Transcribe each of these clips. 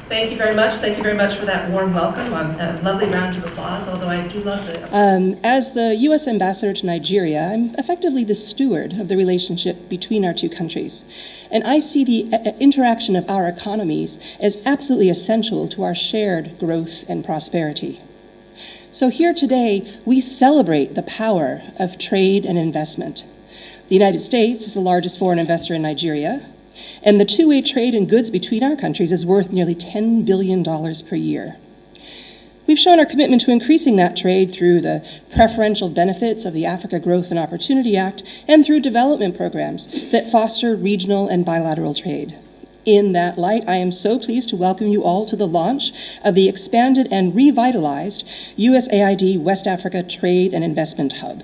Thank you very much. Thank you very much for that warm welcome. A lovely round of applause, although I do love it. As the U.S. ambassador to Nigeria, I'm effectively the steward of the relationship between our two countries. And I see the interaction of our economies as absolutely essential to our shared growth and prosperity. So here today, we celebrate the power of trade and investment. The United States is the largest foreign investor in Nigeria, and the two-way trade in goods between our countries is worth nearly $10 billion per year. We've shown our commitment to increasing that trade through the preferential benefits of the Africa Growth and Opportunity Act and through development programs that foster regional and bilateral trade. In that light, I am so pleased to welcome you all to the launch of the expanded and revitalized USAID West Africa Trade and Investment Hub.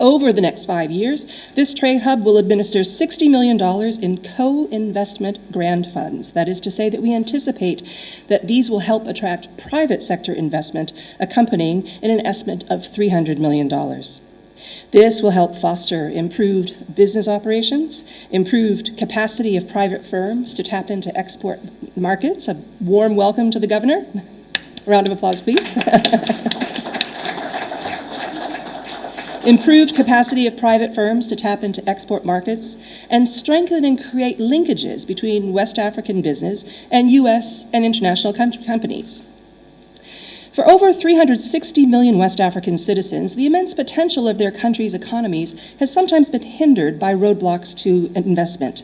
Over the next 5 years, this trade hub will administer $60 million in co-investment grant funds. That is to say that we anticipate that these will help attract private sector investment, accompanying an investment of $300 million. This will help foster improved business operations, improved capacity of private firms to tap into export markets. A warm welcome to the governor. A round of applause, please. Improved capacity of private firms to tap into export markets, and strengthen and create linkages between West African business and U.S. and international companies. For over 360 million West African citizens, the immense potential of their country's economies has sometimes been hindered by roadblocks to investment.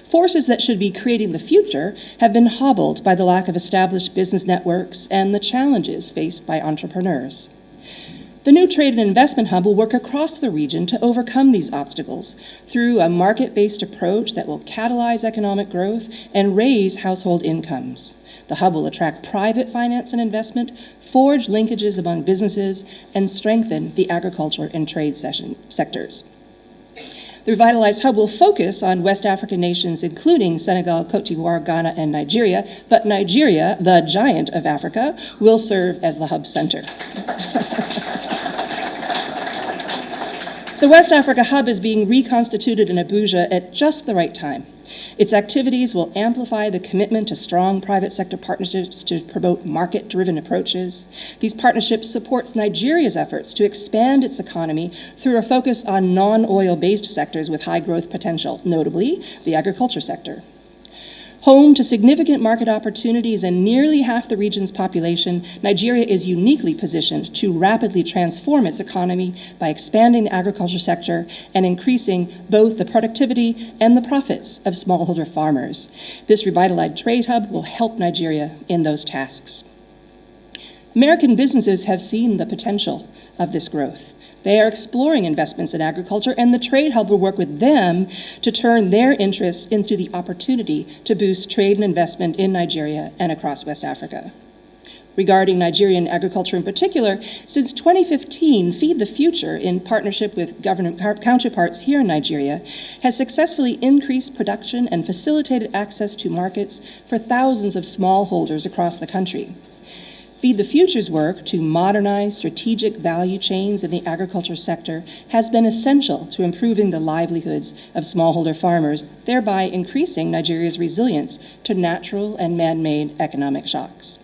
Forces that should be creating the future have been hobbled by the lack of established business networks and the challenges faced by entrepreneurs. The new Trade and Investment Hub will work across the region to overcome these obstacles through a market-based approach that will catalyze economic growth and raise household incomes. The hub will attract private finance and investment, forge linkages among businesses, and strengthen the agriculture and trade sectors. The revitalized hub will focus on West African nations, including Senegal, Cote d'Ivoire, Ghana, and Nigeria, but Nigeria, the giant of Africa, will serve as the hub center. The West Africa Hub is being reconstituted in Abuja at just the right time. Its activities will amplify the commitment to strong private sector partnerships to promote market-driven approaches. These partnerships support Nigeria's efforts to expand its economy through a focus on non-oil-based sectors with high growth potential, notably the agriculture sector. Home to significant market opportunities and nearly half the region's population, Nigeria is uniquely positioned to rapidly transform its economy by expanding the agriculture sector and increasing both the productivity and the profits of smallholder farmers. This revitalized trade hub will help Nigeria in those tasks. American businesses have seen the potential of this growth. They are exploring investments in agriculture, and the Trade Hub will work with them to turn their interest into the opportunity to boost trade and investment in Nigeria and across West Africa. Regarding Nigerian agriculture in particular, since 2015, Feed the Future, in partnership with government counterparts here in Nigeria, has successfully increased production and facilitated access to markets for thousands of smallholders across the country. Feed the Future's work to modernize strategic value chains in the agriculture sector has been essential to improving the livelihoods of smallholder farmers, thereby increasing Nigeria's resilience to natural and man-made economic shocks.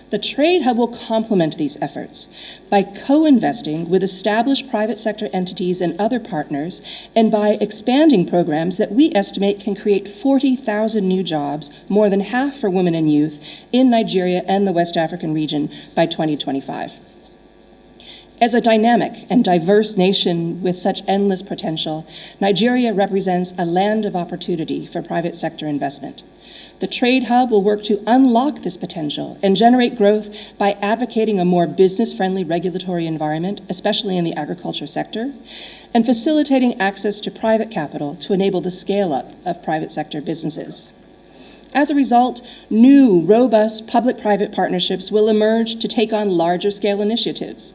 The Trade Hub will complement these efforts by co-investing with established private sector entities and other partners, and by expanding programs that we estimate can create 40,000 new jobs, more than half for women and youth, in Nigeria and the West African region by 2025. As a dynamic and diverse nation with such endless potential, Nigeria represents a land of opportunity for private sector investment. The Trade Hub will work to unlock this potential and generate growth by advocating a more business-friendly regulatory environment, especially in the agriculture sector, and facilitating access to private capital to enable the scale-up of private sector businesses. As a result, new, robust public-private partnerships will emerge to take on larger-scale initiatives.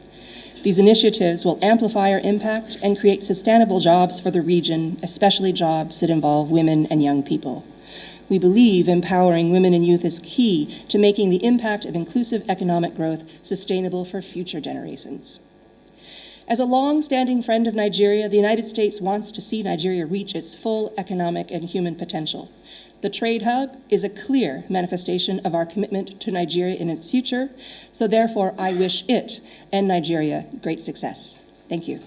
These initiatives will amplify our impact and create sustainable jobs for the region, especially jobs that involve women and young people. We believe empowering women and youth is key to making the impact of inclusive economic growth sustainable for future generations. As a long-standing friend of Nigeria, the United States wants to see Nigeria reach its full economic and human potential. The Trade Hub is a clear manifestation of our commitment to Nigeria in its future, so therefore I wish it and Nigeria great success. Thank you.